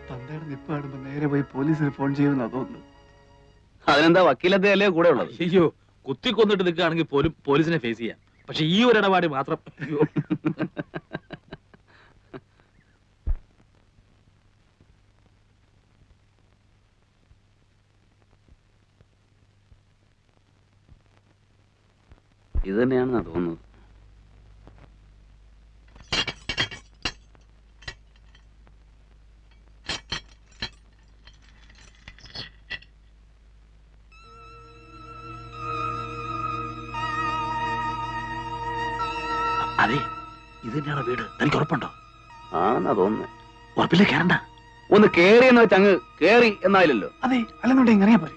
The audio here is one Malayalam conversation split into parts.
തന്തയുടെ നിപ്പ് കാണുമ്പോ നേരെ പോയി പോലീസിന് ഫോൺ ചെയ്യുമെന്നാ തോന്നുന്നു. അതിനെന്താ വക്കീലത്തെ അല്ലേ കൂടെ ഉള്ളത്? അയ്യോ, കുത്തിക്കൊന്നിട്ട് നിൽക്കുകയാണെങ്കിൽ പോലും പോലീസിനെ ഫേസ് ചെയ്യാം. പക്ഷെ ഈ ഒരു ഇടപാട് മാത്രം അയ്യോ. ഇത് തന്നെയാണെന്നാ തോന്നുന്നത്. അതെ, ഇത് തന്നെയാണ് വീട്. തനിക്ക് ഉറപ്പുണ്ടോ? ആണെന്നാ തോന്നുന്നത്. ഉറപ്പില്ല, കേറണ്ട. ഒന്ന് കേറി എന്ന് വെച്ച് അങ്ങ് കേറി എന്നായില്ലല്ലോ. അതെ, അല്ലെന്നുണ്ടെങ്കിൽ ഇങ്ങനെയാ പോലെ.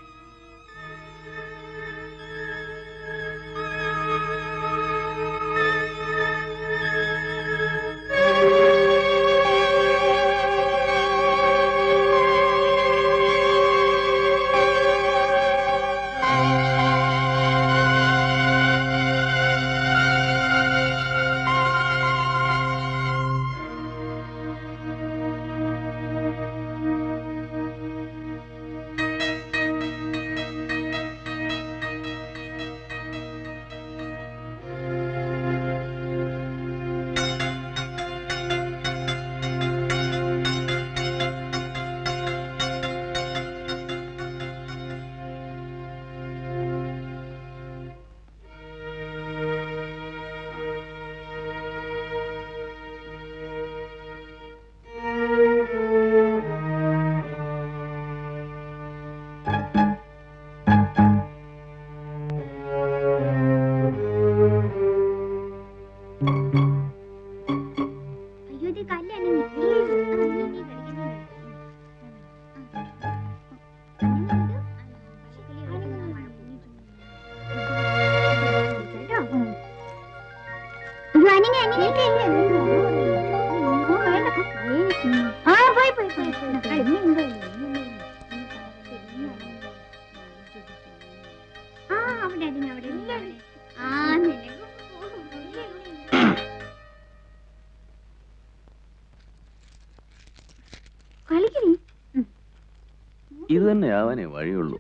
ഇത് തന്നെ ആവാനേ വഴിയുള്ളൂ.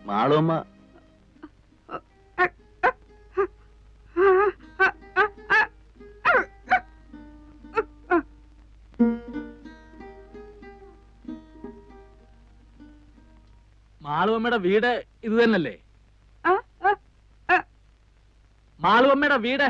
മാളുമ്മ മാളുവമ്മയുടെ വീട് ഇത് തന്നല്ലേ? മാളുവമ്മയുടെ വീട്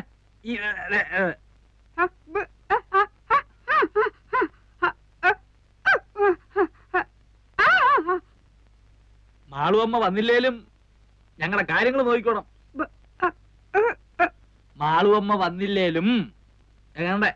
മാളുവമ്മ വന്നില്ലേലും ഞങ്ങളെ കാര്യങ്ങൾ നോക്കിക്കോണം. മാളുവമ്മ വന്നില്ലേലും ഞങ്ങളുടെ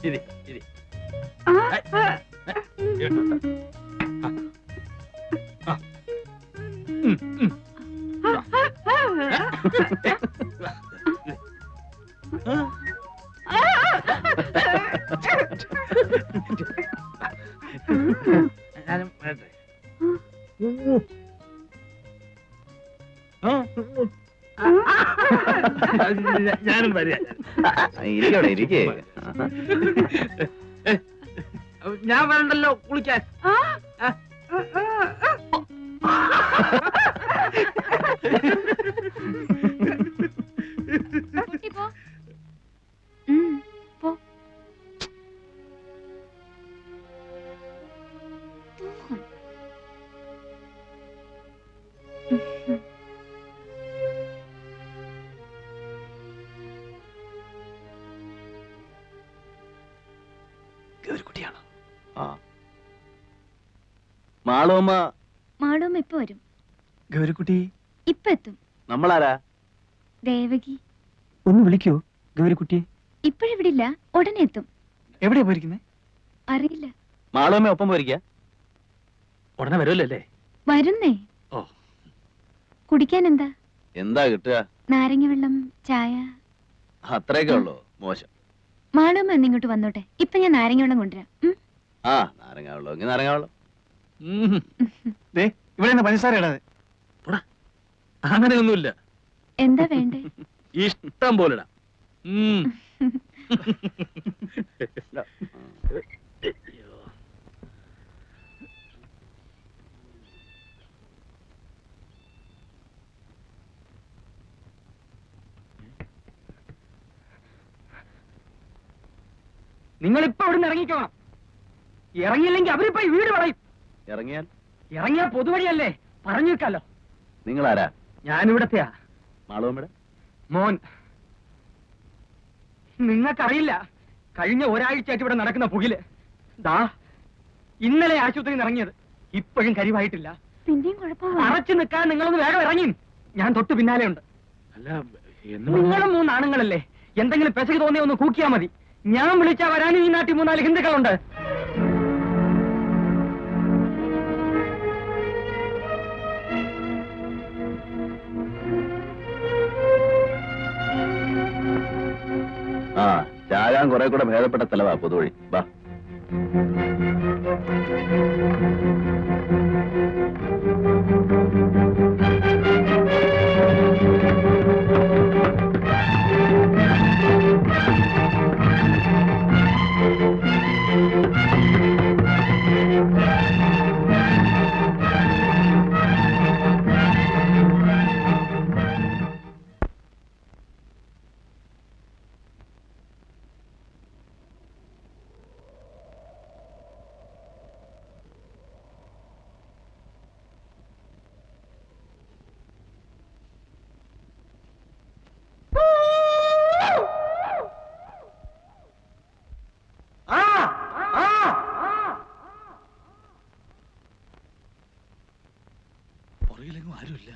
ഇരി ഇരി ഞാനും വരട്ടെ. ഞാനും വരിക. ഇരിക്കവിടെ ഇരിക്കേ. ഞാൻ വരണ്ടല്ലോ കുളിക്കാൻ. ഗൗരിക്കുട്ടിയാണ്. മാളുവമ്മ മാളുവമ്മ ഇപ്പൊ വരും. ഗൗരിക്കുട്ടി ഇപ്പൊ എത്തും. നമ്മളാരാ? ദേവകി. ഒന്ന് വിളിക്കോ ഗൗരിക്കുട്ടിയെ? ഇപ്പോഴിവിടില്ല, ഉടനെ എത്തും. എവിടെയാ പോയിരിക്കുന്നേ? അറിയില്ല. മാളുവമ്മ ഒപ്പം പോയിരിക്ക? ഉടനെ വരുമല്ലോ അല്ലേ? വരുന്നേ. ഓ, കുടിക്കാൻ എന്താ? എന്താ കിട്ടുക? നാരങ്ങ വെള്ളം, ചായ. അത്രയൊക്കെ ഉള്ളൂ? മോശം. മാളുവമ്മ എന്നിങ്ങോട്ട് വന്നോട്ടെ. ഇപ്പൊ ഞാൻ നാരങ്ങ വെള്ളം കൊണ്ടുവരാം. ആ, നാരങ്ങ വെള്ളം എങ്കിൽ നാരങ്ങ വെള്ളം. ദേ ഇവിടെ നിന്ന് പഞ്ചസാര ഇടാതെ. അങ്ങനെയൊന്നുമില്ല. എന്താ വേണ്ടേ? ഇഷ്ടം പോലെ ഇടാം. നിങ്ങളിപ്പോ അവിടെ നിന്ന് ഇറങ്ങിക്കോണം. ഇറങ്ങിയില്ലെങ്കിൽ അവരിപ്പോ ഈ വീട് വളയും. ഇറങ്ങിയാൽ? ഇറങ്ങിയാൽ പൊതുവഴിയല്ലേ, പറഞ്ഞു വെക്കാലോ. നിങ്ങളാരാ? ഞാനിവിടത്തെയാ. മാളുവമ്മയുടെ മോൻ. നിങ്ങൾക്കറിയില്ല, കഴിഞ്ഞ ഒരാഴ്ചയായിട്ട് ഇവിടെ നടക്കുന്ന പുകില്. ദാ ഇന്നലെ ആശുപത്രിയിൽ ഇറങ്ങിയത്, ഇപ്പോഴും കരിവായിട്ടില്ല. പിന്നെയും കുഴപ്പമില്ല. അറച്ചു നിൽക്കാൻ നിങ്ങളൊന്ന് വേഗം ഇറങ്ങി. ഞാൻ തൊട്ട് പിന്നാലെ ഉണ്ട്. അല്ല, നിങ്ങളും 3 ആണുങ്ങളല്ലേ, എന്തെങ്കിലും പെശക് തോന്നിയ ഒന്ന് കൂക്കിയാ മതി. ഞാൻ വിളിച്ചാ വരാനും ഈ നാട്ടിൽ 3-4 ഹിന്ദുക്കളുണ്ട്. ആ, ചാകാൻ കുറെ കൂടെ ഭേദപ്പെട്ട സ്ഥലവാ പൊതുവഴി. വാ. പുറകിലെങ്ങും ആരുമില്ല.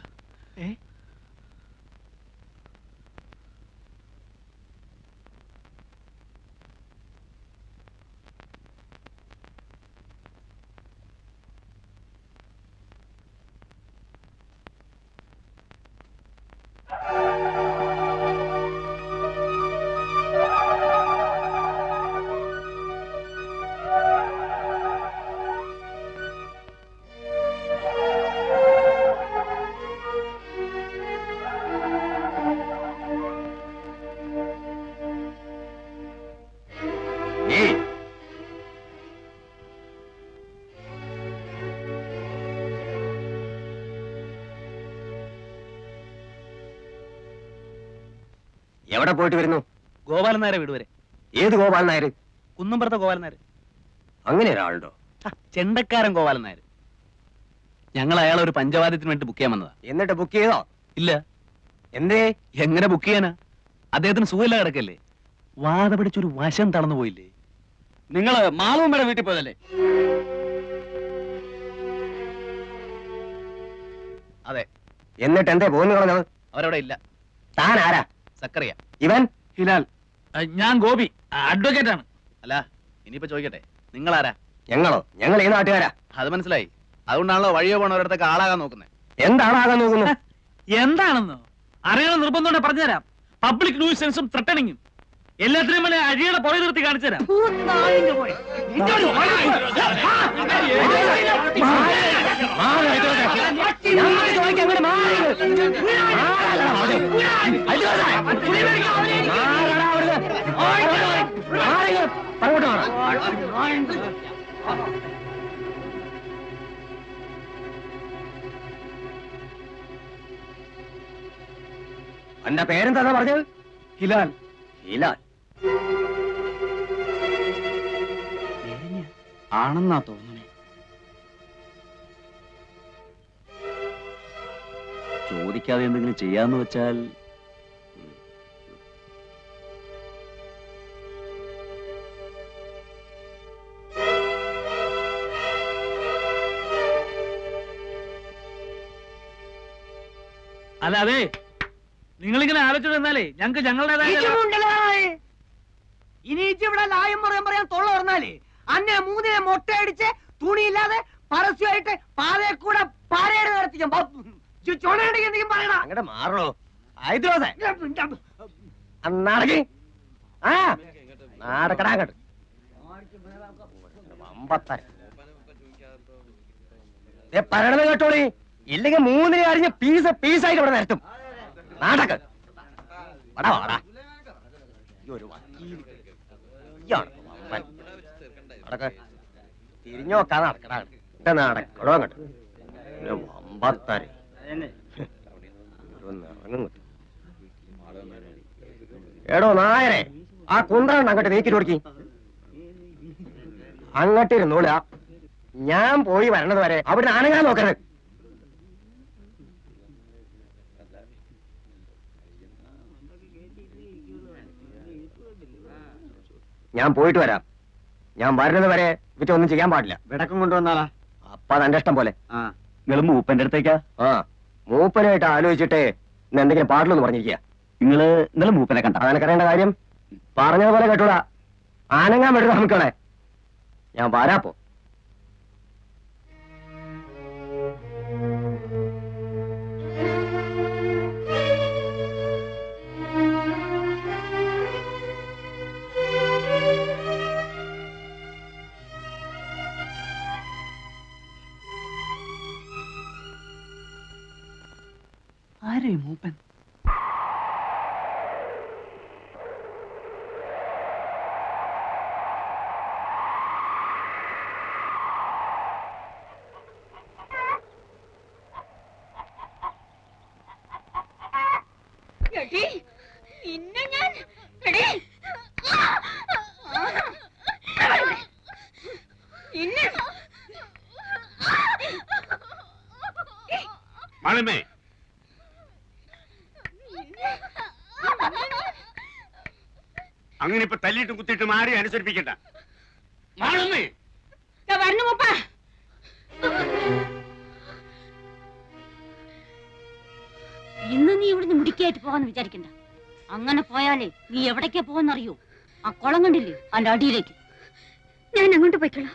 എവിടെ പോയിട്ട് വരുന്നു? ഗോപാലൻ നായരെ വീട് വരെ. ഏത് ഗോപാലൻ നായർ? കുന്നമ്പുറത്തെ ഗോപാലൻ നായർ. അങ്ങനെ ഒരാളുണ്ടോ? ചെണ്ടക്കാരൻ ഗോപാലൻ നായർ. ഞങ്ങൾ അയാളെ ഒരു പഞ്ചവാദ്യത്തിന് വേണ്ടി ബുക്ക് ചെയ്യാൻ വന്നതാ. എന്നിട്ട് ബുക്ക് ചെയ്തോ? ഇല്ല. എന്തേ? എങ്ങനെ ബുക്ക് ചെയ്യാനാ? അദ്ദേഹത്തിന് സുഖമില്ല കിടക്കല്ലേ. വാത പിടിച്ചൊരു വശം തളർന്നു പോയില്ലേ. നിങ്ങള് മാളൂമ്മയുടെ വീട്ടിൽ പോയതല്ലേ? അതെ. എന്നിട്ട് എന്തേ പോന്നു കളഞ്ഞത്? അവരവിടെ ഇല്ല. താൻ ആരാ? സക്കറിയ. ഇവൻ ഹിലാൽ. ഞാൻ ഗോപി, അഡ്വക്കേറ്റ് ആണ്. അല്ല, ഇനിയിപ്പോ ചോദിക്കട്ടെ, നിങ്ങളാരാ? ഞങ്ങളോ? ഞങ്ങൾ ഈ നാട്ടുകാരാ. അത് മനസ്സിലായി. അതുകൊണ്ടാണല്ലോ വഴിയോ പോണവരടുത്തൊക്കെ ആളാകാൻ നോക്കുന്നത്. എന്താണാകാൻ നോക്കുന്നത്? എന്താണെന്നോ അറിയണം നിർബന്ധം പറഞ്ഞുതരാം. പബ്ലിക് ന്യൂസൻസും ത്രട്ടണിങ്ങും എല്ലാത്തിനും വേണ്ടി അഴിയുടെ പുറകെ നിർത്തി കാണിച്ചു തരാം. എന്റെ പേരെന്താ പറഞ്ഞത്? ഹിലാൽ. ഹിലാൽ ആണെന്നാ തോന്നണേ. ചോദിക്കാതെ എന്തെങ്കിലും ചെയ്യാന്ന് വെച്ചാൽ അല്ല, അതെ, നിങ്ങളിങ്ങനെ ആലോചിച്ചു തന്നാലേ ഞങ്ങൾക്ക് ഞങ്ങളുടേതായ ഇനിയിച്ച് ഇവിടെ ലായം പറയാൻ തൊള്ള പറഞ്ഞാലേ അന്നെ മൂന്നിനെ മൊട്ടയടിച്ച് തുണിയില്ലാതെ പരസ്യമായിട്ട് പാതയെ കൂടെ പാരയുടെ നടത്തിക്കും. ചുണയുണ്ടെങ്കിൽ എന്തെങ്കിലും പറയണ. അങ്ങടെ മാറണോ? നാടകി ആ നാടക്കടാ അങ്ങോട്ട്. പറയണത് കേട്ടോളി, ഇല്ലെങ്കിൽ മൂന്നിനെ അറിഞ്ഞ് പീസായിട്ട് ഇവിടെ നിരത്തും. നാടക തിരിഞ്ഞു നോക്കാതെ നടക്കടാ. നടക്കടോ അങ്ങോട്ട്. വമ്പത്താര് എടോ നായരെ, ആ കുന്ത്രണ്ട് അങ്ങോട്ട് നീക്കിട്ട് കൊടുക്കി. അങ്ങോട്ട് ഇരുന്നോള. ഞാൻ പോയി വരണത് വരെ അവിടെ അനങ്ങാൻ നോക്കരുത്. ഞാൻ പോയിട്ട് വരാം. ഞാൻ വരുന്നത് വരെ ഇവറ്റ ഒന്നും ചെയ്യാൻ പാടില്ല. വിടക്കം കൊണ്ടുവന്നാളാ. അപ്പൊ അതെന്റെ ഇഷ്ടം പോലെ. നിങ്ങൾ മൂപ്പന്റെ അടുത്തേക്കാ? ആ, മൂപ്പനായിട്ട് ആലോചിച്ചിട്ട് ഇന്ന് എന്തെങ്കിലും പാടില്ലെന്ന് പറഞ്ഞിരിക്കുക. നിങ്ങള് ഇന്നലെ മൂപ്പനെ കണ്ട? അതെനിക്കറിയേണ്ട കാര്യം. പറഞ്ഞതുപോലെ കേട്ടൂടാ. ആനങ്ങാൻ വിടുന്ന നമുക്കണേ. ഞാൻ വരാപ്പോ. ആരേ മൂപ്പൻ? മാളമ്മേ, അങ്ങനെ ഇപ്പൊ തല്ലിയിട്ടും കുത്തിയിട്ടും ആരെയും അനുസരിപ്പിക്കണ്ട. മാളമ്മേ, ഇന്ന് നീ ഇവിടുന്ന് മുടിക്കായിട്ട് പോകാന്ന് വിചാരിക്കണ്ട. അങ്ങനെ പോയാലേ നീ എവിടേക്കാ പോകാന്നറിയോ? ആ കുളം കണ്ടില്ലേ, അതിന്റെ അടിയിലേക്ക്. ഞാൻ അങ്ങോട്ട് പോയിക്കോളാം.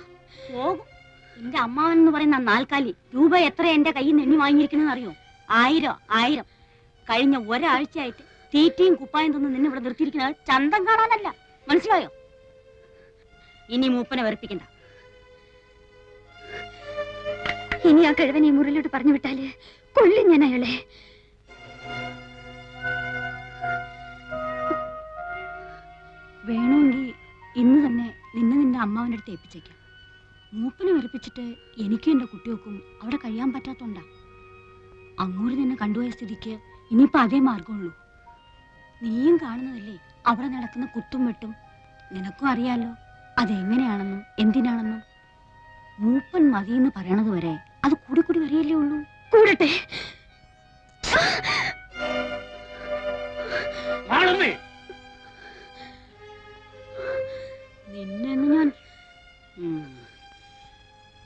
പോകും. എന്റെ അമ്മാവൻ എന്ന് പറയുന്ന നാൽക്കാലി രൂപ എത്ര എന്റെ കയ്യിൽ നിന്ന് എണ്ണി വാങ്ങിയിരിക്കണെന്ന് അറിയോ? 1000. കഴിഞ്ഞ ഒരാഴ്ചയായിട്ട് തീറ്റയും കുപ്പായം തന്ന് നിന്നെ ഇവിടെ നിർത്തിയിരിക്കുന്നത് ചന്തം കാണാനല്ല. മനസ്സിലായോ? ഇനി മൂപ്പനെ വെറുപ്പിക്കണ്ട. ഇനി ആ കിഴവനെ മുറിലോട്ട് പറഞ്ഞു വിട്ടാല് കൊല്ലും ഞാൻ അയാളെ. വേണമെങ്കിൽ ഇന്ന് തന്നെ നിന്റെ അമ്മാവന്റെ അടുത്ത് ഏൽപ്പിച്ചേക്കാം. മൂപ്പനെ വെറുപ്പിച്ചിട്ട് എനിക്കും എന്റെ കുട്ടികൾക്കും അവിടെ കഴിയാൻ പറ്റാത്തോണ്ടാ. അങ്ങോട്ട് നിന്നെ കണ്ടുപോയ സ്ഥിതിക്ക് ഇനിയിപ്പോ അതേ മാർഗമുള്ളൂ. നീയും കാണുന്നതല്ലേ അവിടെ നടക്കുന്ന കുത്തും വെട്ടും. നിനക്കും അറിയാലോ അതെങ്ങനെയാണെന്നും എന്തിനാണെന്നും. മൂപ്പൻ മതി എന്ന് പറയണത് വരെ അത് കൂടി കൂടി വരികയല്ലേ ഉള്ളൂ. കൂടട്ടെ.